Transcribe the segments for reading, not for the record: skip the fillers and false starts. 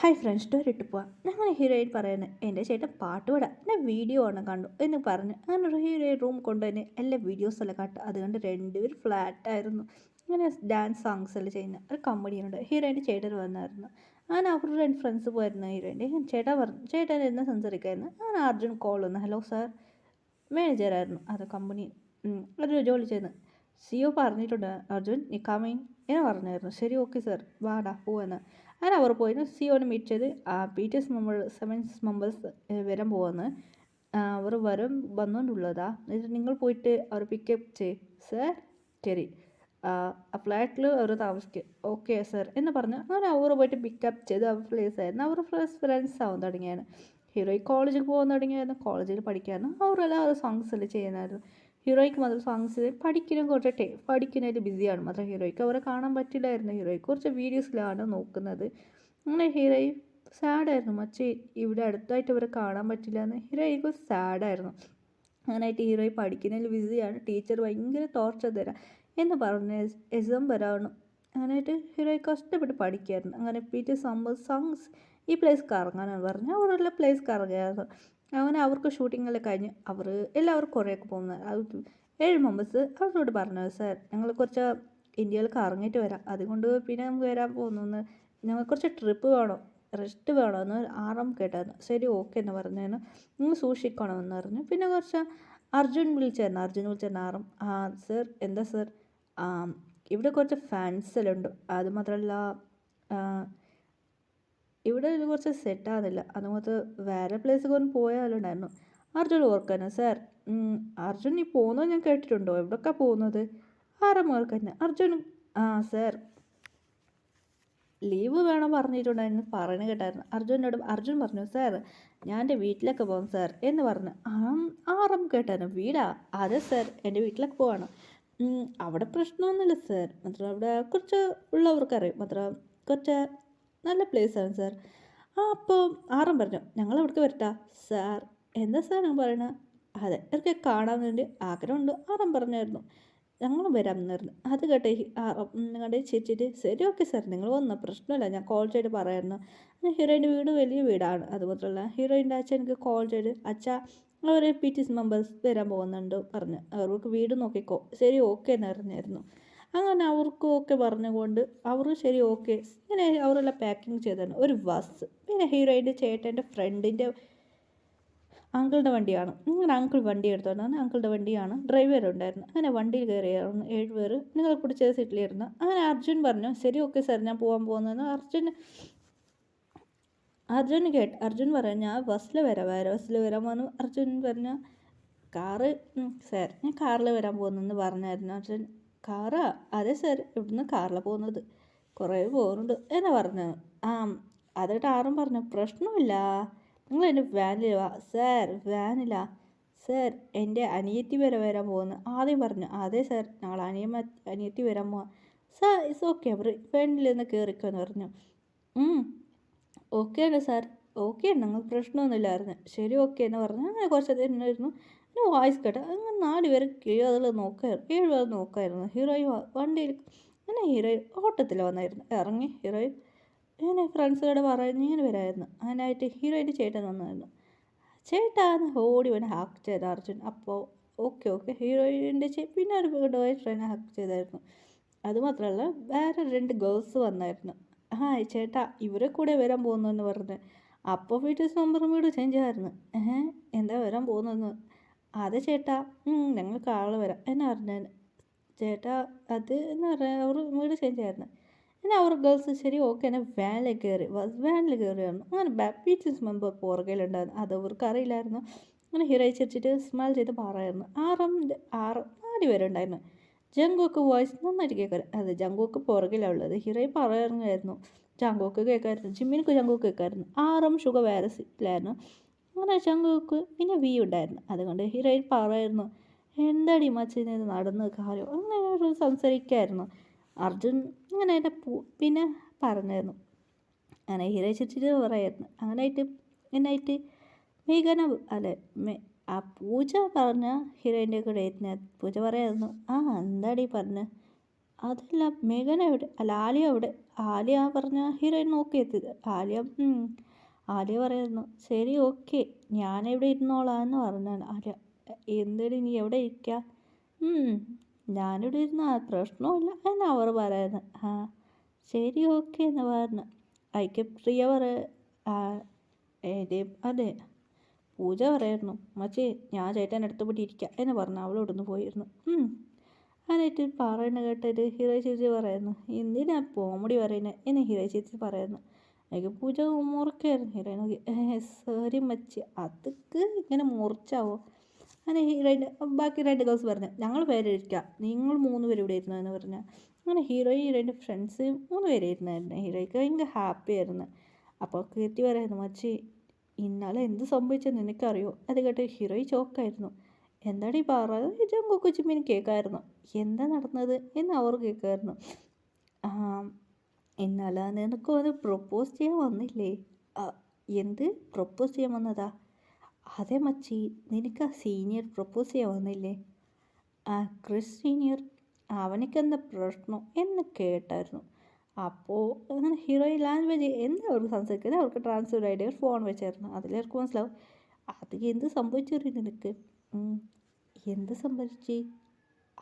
Hi friends ടൂറിട്ട് പോവാം. അങ്ങനെ heroine പറയുന്നത് എൻ്റെ ചേട്ടൻ പാട്ട് പാടാം എന്നെ വീഡിയോ ആണ് കണ്ടു എന്ന് പറഞ്ഞു. അങ്ങനെ ഒരു ഹീറോയിൻ റൂം കൊണ്ടുതന്നെ എല്ലാ വീഡിയോസ് എല്ലാം കാട്ടും. അതുകൊണ്ട് രണ്ടുപേരും ഫ്ലാറ്റായിരുന്നു. അങ്ങനെ ഡാൻസ് സോങ്സ് എല്ലാം ചെയ്യുന്ന ഒരു കമ്പനിയുണ്ട്. ഹീറോയിൻ്റെ ചേട്ടൻ വന്നായിരുന്നു. അങ്ങനെ അവരുടെ രണ്ട് ഫ്രണ്ട്സ് പോയിരുന്നു. ഹീറോയിൻ്റെ ചേട്ടാ പറഞ്ഞു, ചേട്ടൻ എന്ന് സംസാരിക്കായിരുന്നു. അങ്ങനെ അർജുൻ കോൾ വന്നു. ഹലോ സാർ, മാനേജറായിരുന്നു അത് കമ്പനി ഒരു ജോലി ചെയ്യുന്നത്. സിഒ പറഞ്ഞിട്ടുണ്ട് അർജുൻ നീ കമ്മിങ് എന്ന് പറഞ്ഞായിരുന്നു. ശരി ഓക്കെ സാർ വാടാ പോവാന്ന്. അങ്ങനെ അവർ പോയിരുന്നു. സിഒനെ മീറ്റ് ചെയ്ത് PTS മെമ്പർ 7 മെമ്പേഴ്സ് വരാൻ പോവാന്ന്. അവർ വന്നുകൊണ്ടുള്ളതാ. എന്നിട്ട് നിങ്ങൾ പോയിട്ട് അവർ പിക്കപ്പ് ചെയ്യും സാർ. ശരി, ആ ഫ്ലാറ്റിൽ അവർ താമസിക്കും. ഓക്കെ സാർ എന്ന് പറഞ്ഞു. അങ്ങനെ അവർ പോയിട്ട് പിക്കപ്പ് ചെയ്ത് അവർ പ്ലേസ് ആയിരുന്നു. അവർ ഫ്രണ്ട്സ് ആവാൻ തുടങ്ങിയാണ്. ഹീറോയ്ക്ക് കോളേജിൽ പോകാൻ തുടങ്ങിയായിരുന്നു. കോളേജിൽ പഠിക്കായിരുന്നു. അവരെല്ലാം അവർ സോങ്സ് എല്ലാം ചെയ്യുന്നായിരുന്നു. ഹീറോയ്ക്ക് മാത്രം സോങ്സ് പഠിക്കാനും കുറച്ച് പഠിക്കുന്നതിൽ ബിസിയാണ്. മാത്രം ഹീറോയ്ക്ക് അവരെ കാണാൻ പറ്റില്ലായിരുന്നു. ഹീറോയ്ക്ക് കുറച്ച് വീഡിയോസിലാണ് നോക്കുന്നത്. അങ്ങനെ ഹീറോയി സാഡായിരുന്നു. മച്ചേ ഇവിടെ അടുത്തായിട്ട് അവരെ കാണാൻ പറ്റില്ല എന്ന് ഹീറോയ്ക്ക് സാഡായിരുന്നു. അങ്ങനെയായിട്ട് ഹീറോയി പഠിക്കുന്നതിൽ ബിസിയാണ്. ടീച്ചർ ഭയങ്കര ടോർച്ചർ തരാം എന്ന് പറഞ്ഞ് എക്സാം വരാണ്. അങ്ങനെയായിട്ട് ഹീറോയി കഷ്ടപ്പെട്ട് പഠിക്കുമായിരുന്നു. അങ്ങനെ PTS സോങ്സ് ഈ പ്ലേസ് കറങ്ങാനാണ് പറഞ്ഞു. അവരെല്ലാം പ്ലേസ് കറങ്ങിയായിരുന്നു. അങ്ങനെ അവർക്ക് ഷൂട്ടിങ്ങെല്ലാം കഴിഞ്ഞ് എല്ലാവരും കുറേയൊക്കെ പോകുന്നത്. അത് 7 മെമ്പേഴ്സ് അവരോട് പറഞ്ഞു സാർ ഞങ്ങൾ കുറച്ച് ഇന്ത്യയിൽ കറങ്ങിയിട്ട് വരാം, അതുകൊണ്ട് പിന്നെ നമുക്ക് വരാൻ പോകുന്നു, ഞങ്ങൾ കുറച്ച് ട്രിപ്പ് വേണം, റെസ്റ്റ് വേണമെന്ന് ആറാം കേട്ടായിരുന്നു. ശരി ഓക്കെ എന്ന് പറഞ്ഞതിന് നിങ്ങൾ സൂക്ഷിക്കണമെന്ന് പറഞ്ഞു. പിന്നെ കുറച്ച് അർജുൻ വിളിച്ചായിരുന്നു ആറും. സർ എന്താ സർ, ഇവിടെ കുറച്ച് ഫാൻസ് എല്ലാം ഉണ്ട്. അതുമാത്രമല്ല ഇവിടെ കുറച്ച് സെറ്റാകുന്നില്ല, അതുകൊണ്ട് വേറെ പ്ലേസ് കൊണ്ട് പോയാലുണ്ടായിരുന്നു. അർജുൻ ഓർക്കാനോ സാർ, അർജുൻ ഈ പോകുന്നത് ഞാൻ കേട്ടിട്ടുണ്ടോ, എവിടൊക്കെയാണ് പോകുന്നത്? ആറാം ഓർക്കാൻ അർജുൻ സാർ ലീവ് വേണം പറഞ്ഞിട്ടുണ്ടായിരുന്നു, പറയുന്നത് കേട്ടായിരുന്നു. അർജുൻ പറഞ്ഞു സാർ ഞാൻ എൻ്റെ വീട്ടിലൊക്കെ പോകും സാർ എന്ന് പറഞ്ഞു. ആറും കേട്ടായിരുന്നു. വീടാ? അതെ സാർ എൻ്റെ വീട്ടിലൊക്കെ പോവാണ്. അവിടെ പ്രശ്നമൊന്നുമില്ല സാർ, മാത്രം അവിടെ കുറച്ച് ഉള്ളവർക്കറിയും, മാത്രം കുറച്ച് നല്ല പ്ലേസാണ് സാർ. അപ്പോൾ ആറും പറഞ്ഞു ഞങ്ങൾ അവിടേക്ക് വരട്ടാ സാർ. എന്താ സാർ ഞാൻ പറയണത്? അതെ എനിക്ക് കാണാൻ വേണ്ടി ആഗ്രഹമുണ്ട്. ആറും പറഞ്ഞായിരുന്നു ഞങ്ങളും വരാം എന്നായിരുന്നു. അത് കേട്ടെ നിങ്ങളുടെ ചേച്ചിട്ട് ശരി ഓക്കെ സാർ നിങ്ങൾ വന്നോ പ്രശ്നമില്ല, ഞാൻ കോൾ ചെയ്ത് പറയായിരുന്നു. ഹീറോയിൻ്റെ വീട് വലിയ വീടാണ്. അതുമാത്രമല്ല ഹീറോയിൻ്റെ അച്ഛൻ എനിക്ക് കോൾ ചെയ്ത് അച്ഛാ അവർ PTS മെമ്പേഴ്സ് വരാൻ പോകുന്നുണ്ട് പറഞ്ഞു. അവർക്ക് വീട് നോക്കിക്കോ. ശരി ഓക്കെ എന്ന് പറഞ്ഞായിരുന്നു. അങ്ങനെ അവർക്കും ഓക്കെ പറഞ്ഞുകൊണ്ട് അവർ ശരി ഓക്കെ ഇങ്ങനെ അവരെല്ലാം പാക്കിങ് ചെയ്താണ്. ഒരു ബസ് പിന്നെ ഹീറോയിൻ്റെ ചേട്ടൻ്റെ ഫ്രണ്ടിൻ്റെ അങ്കിളുടെ വണ്ടിയാണ്. അങ്ങനെ അങ്കിൾ വണ്ടി എടുത്തോണ്ടാണ്, അങ്കിളുടെ വണ്ടിയാണ്. ഡ്രൈവർ ഉണ്ടായിരുന്നു. അങ്ങനെ വണ്ടിയിൽ കയറിയായിരുന്നു 7 പേര്. നിങ്ങൾ പിടിച്ച സീറ്റിലിരുന്നു. അങ്ങനെ അർജുൻ പറഞ്ഞു ശരി ഓക്കെ സാർ ഞാൻ പോകാൻ പോകുന്നതെന്ന് അർജുൻ പറഞ്ഞു ഞാൻ ബസ്സിൽ വരാൻ പറഞ്ഞു. അർജുൻ പറഞ്ഞു കാറ് സാർ ഞാൻ കാറിൽ വരാൻ പോകുന്നെന്ന് പറഞ്ഞായിരുന്നു. അർജുൻ കാറാ? അതെ സാർ ഇവിടുന്ന് കാറിൽ പോകുന്നത്, കുറേ പോകുന്നുണ്ട് എന്ന് പറഞ്ഞു. അതായിട്ട് ആറും പറഞ്ഞു പ്രശ്നമില്ല നിങ്ങൾ എൻ്റെ വാനിൽ വാ സാർ. വാനില സാർ എൻ്റെ അനിയത്തി വരാൻ പോകുന്നു ആദ്യം പറഞ്ഞു. അതെ സാർ ഞങ്ങൾ അനിയത്തി വരാൻ പോവാം സാർ. ഇറ്റ്സ് ഓക്കെ അവർ വാനിൽ നിന്ന് കയറിക്കുമെന്ന് പറഞ്ഞു. ഓക്കെയാണ് സാർ, ഓക്കെയാണ് ഞങ്ങൾക്ക് പ്രശ്നമൊന്നുമില്ലായിരുന്നു. ശരി ഓക്കെ എന്ന് പറഞ്ഞു. അങ്ങനെ കുറച്ച് ഉണ്ടായിരുന്നു. പിന്നെ വോയിസ് കേട്ട അങ്ങനെ 4 പേര് അതിൽ നോക്കായിരുന്നു. 7 പേർ നോക്കായിരുന്നു. ഹീറോയി വണ്ടിയിൽ അങ്ങനെ ഹീറോയി ഓട്ടത്തിൽ വന്നായിരുന്നു. ഇറങ്ങി ഹീറോയി ഇങ്ങനെ ഫ്രണ്ട്സുകളോട് പറഞ്ഞ് ഇങ്ങനെ വരായിരുന്നു. അതിനായിട്ട് ഹീറോയിൻ്റെ ചേട്ടൻ വന്നായിരുന്നു. ചേട്ടാന്ന് ഓടി വേണം ഹാക്ക് ചെയ്ത അർജുൻ. അപ്പോൾ ഓക്കെ ഹീറോയിൻ്റെ പിന്നെ ഒരു വീണ്ടും ഫ്രണ്ട് ഹാക്ക് ചെയ്തായിരുന്നു. അതുമാത്രമല്ല വേറെ 2 ഗേൾസ് വന്നായിരുന്നു. ചേട്ടാ ഇവരെ കൂടെ വരാൻ പോകുന്നു എന്ന് പറഞ്ഞ്. അപ്പോൾ PTS നമ്പറും വീട് ചേഞ്ച് ആയിരുന്നു. എന്താ വരാൻ പോകുന്നതെന്ന്? അതെ ചേട്ടാ ഞങ്ങൾ കാറിൽ വരാം എന്ന് പറഞ്ഞാൽ. ചേട്ടാ അത് എന്ന് പറഞ്ഞാൽ അവർ വീട് ചേഞ്ച് ആയിരുന്നു. പിന്നെ അവർ ഗേൾസ് ശരി ഓക്കെ എന്നെ വാനിൽ കയറിയായിരുന്നു. അങ്ങനെ PTS മെമ്പർ പുറകിലുണ്ടായിരുന്നു. അത് അവർക്ക് അറിയില്ലായിരുന്നു. അങ്ങനെ ഹീറോ ചിരിച്ചിട്ട് സ്മൈൽ ചെയ്ത് പറയായിരുന്നു. 4 പേരുണ്ടായിരുന്നു. ജങ്കുക്ക് വോയിസ് നന്നായിട്ട് കേൾക്കാറ്. അത് ജങ്കുക്ക് പുറകിലാണ് ഉള്ളത്. ഹീറോയി പറയുമായിരുന്നു. ജങ്കുക്ക് കേൾക്കായിരുന്നു. ജിമ്മിനൊക്കെ ജങ്കുക്ക് കേൾക്കായിരുന്നു. ആറും ഷുഗർ വേറെ സീറ്റിലായിരുന്നു. അങ്ങനെ ജങ്കുക്ക് പിന്നെ വി ഉണ്ടായിരുന്നു. അതുകൊണ്ട് ഹീറോയിൻ പറയുമായിരുന്നു എന്താടി മച്ചിന് നടന്ന് കാര്യം അങ്ങനെ സംസാരിക്കായിരുന്നു. അർജുൻ അങ്ങനെ എൻ്റെ പിന്നെ പറഞ്ഞായിരുന്നു. അങ്ങനെ ഹീറോ ചിരിച്ചിട്ട് പറയായിരുന്നു. അങ്ങനെയായിട്ട് മേഘന അല്ലെ പൂജ പറഞ്ഞ ഹീറോയിൻ്റെ കൂടെ പൂജ പറയായിരുന്നു. എന്താടി പറഞ്ഞ് അതല്ല മേഘന എവിടെ അല്ല ആലിയ എവിടെ? ആലിയ പറഞ്ഞ ഹീറോയിൻ നോക്കിയെത്തിയത്. ആലിയ പറയുന്നു ശരി ഓക്കെ ഞാനെവിടെ ഇരുന്നോളാം എന്ന് പറഞ്ഞാണ് ആലിയ. എന്തെടി നീ എവിടെ ഇരിക്കുക? ഞാനിവിടെ ഇരുന്ന പ്രശ്നമില്ല എന്ന് അവർ പറയുന്നു. ആ ശരി ഓക്കെ എന്ന് പറഞ്ഞു. അതിക്ക് പ്രിയ ആ ഏതേ അതെ പൂജ പറയായിരുന്നു മച്ചേ ഞാൻ ചേട്ടൻ്റെ അടുത്ത് പോയിട്ട് ഇരിക്കാം എന്ന് പറഞ്ഞു അവളോടൊന്ന് പോയിരുന്നു. അതിനായിട്ട് പറയുന്ന കേട്ടൊരു ഹീറോ ചേച്ചി പറയുന്നു എന്തിനാ കോമഡി പറയുന്നത് എന്ന് ഹീറോ ചേച്ചി പറയുന്നു. അതിക്ക് പൂജ മുറിക്കായിരുന്നു ഹീറോയിനൊക്കെ. സോറി മച്ചി അതൊക്കെ ഇങ്ങനെ മുറിച്ചാവോ? അങ്ങനെ ഹീറോയിൻ്റെ ബാക്കി 2 ഗേൾസ് പറഞ്ഞു ഞങ്ങൾ പേരിരിക്കാം നിങ്ങൾ 3 പേര് ഇവിടെ ഇരുന്നു എന്ന് പറഞ്ഞു. അങ്ങനെ ഹീറോയിൻ്റെ ഫ്രണ്ട്സ് 3 പേര് ഇരുന്നായിരുന്നു. ഹീറോയ്ക്ക് ഭയങ്കര ഹാപ്പി ആയിരുന്നു. അപ്പോൾ കീർത്തി പറയുന്നു മച്ചി ഇന്നലെ എന്ത് സംഭവിച്ചെന്ന് നിനക്കറിയോ? അത് കേട്ട് ഹീറോയി ചോക്കായിരുന്നു. എന്താടി പറയുന്നത് ജങ്കുക്കും ചിമ്മിനും കേൾക്കായിരുന്നു. എന്താ നടന്നത് എന്ന് അവർ കേൾക്കായിരുന്നു. ഇന്നലെ നിനക്ക് അത് പ്രപ്പോസ് ചെയ്യാൻ വന്നില്ലേ? എന്ത് പ്രപ്പോസ് ചെയ്യാൻ വന്നതാ? അതെ മച്ചി നിനക്ക് ആ സീനിയർ പ്രപ്പോസ് ചെയ്യാൻ വന്നില്ലേ? ക്രിസ് സീനിയർ അവനിക്കെന്താ പ്രശ്നം എന്ന് കേട്ടായിരുന്നു. അപ്പോൾ അങ്ങനെ ഹീറോയിൻ ലാംഗ്വേജ് എന്താ അവർക്ക് സംസാരിക്കുന്നത് അവർക്ക് ട്രാൻസ്ഫർ ആയിട്ട് ഒരു ഫോൺ വെച്ചായിരുന്നു. അതിലവർക്ക് മനസ്സിലാവും അത് എന്ത് സംഭവിച്ചറിയ നിനക്ക്. എന്ത് സംഭവിച്ചു?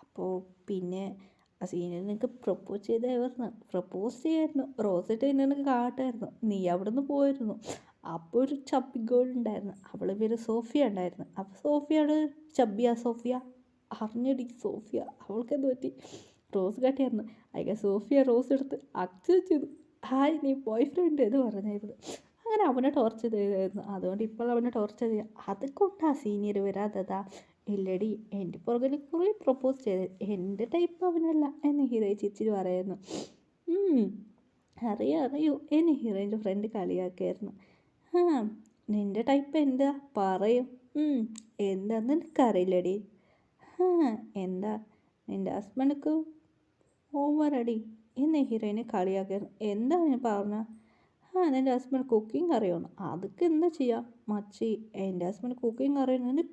അപ്പോൾ പിന്നെ ആ സീനിയർ നിനക്ക് പ്രപ്പോസ് ചെയ്തായിരുന്നു. പ്രപ്പോസ് ചെയ്യായിരുന്നു റോസിട്ട് നിനക്ക് കാട്ടായിരുന്നു. നീ അവിടെ നിന്ന് പോയിരുന്നു. അപ്പോൾ ഒരു ചപ്പി ഗേൾ ഉണ്ടായിരുന്നു. അവളെ പേര് സോഫിയ ഉണ്ടായിരുന്നു. അപ്പോൾ സോഫിയാണ് സോഫിയ അറിഞ്ഞടി സോഫിയ അവൾക്ക് എന്ത് പറ്റി? റോസ് കാട്ടിയായിരുന്നു. അതിന് സോഫിയ റോസ് എടുത്ത് അക്സെപ്റ്റ് ചെയ്തു. ഹായ് നീ ബോയ് ഫ്രണ്ട് എന്ന് പറഞ്ഞായിരുന്നു. അങ്ങനെ അവനെ ടോർച്ചർ ചെയ്തായിരുന്നു. അതുകൊണ്ട് ഇപ്പോൾ അവനെ ടോർച്ചർ ചെയ്യുക. അതുകൊണ്ടാ സീനിയർ വരാത്തതാ? ഇല്ലടി എൻ്റെ പുറകിൽ കുറേ പ്രപ്പോസ് ചെയ്ത് എൻ്റെ ടൈപ്പ് അവനല്ല എന്ന് ഹീറോയി ചിരിച്ചിട്ട് പറയുന്നു. അറിയൂ എന്നെ ഹീറോയിൻ്റെ ഫ്രണ്ട് കളിയാക്കിയായിരുന്നു. നിൻ്റെ ടൈപ്പ് എന്താ പറയും? എന്താന്ന് എനിക്കറിയില്ലടി. എന്താ നിൻ്റെ ഹസ്ബൻഡ്ക്ക് ഓവറടി എന്ന് ഹീറോയിനെ കളിയാക്കിയായിരുന്നു. എന്താ ഞാൻ പറഞ്ഞ? നിൻ്റെ ഹസ്ബൻഡ് കുക്കിംഗ് അറിയണം. അതൊക്കെ എന്താ ചെയ്യുക മച്ചി എൻ്റെ ഹസ്ബൻഡ് കുക്കിംഗ് അറിയണം. എനിക്ക്